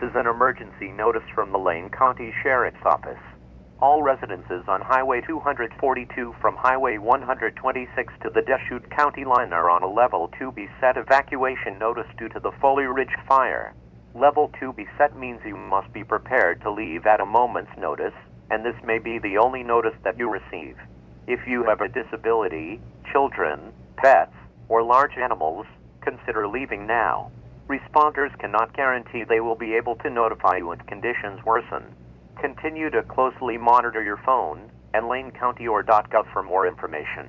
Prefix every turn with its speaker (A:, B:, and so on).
A: This is an emergency notice from the Lane County Sheriff's Office. All residences on Highway 242 from Highway 126 to the Deschutes County line are on a Level 2B set evacuation notice due to the Foley Ridge fire. Level 2B set means you must be prepared to leave at a moment's notice, and this may be the only notice that you receive. If you have a disability, children, pets, or large animals, consider leaving now. Responders cannot guarantee they will be able to notify you when conditions worsen. Continue to closely monitor your phone and lanecounty.gov for more information.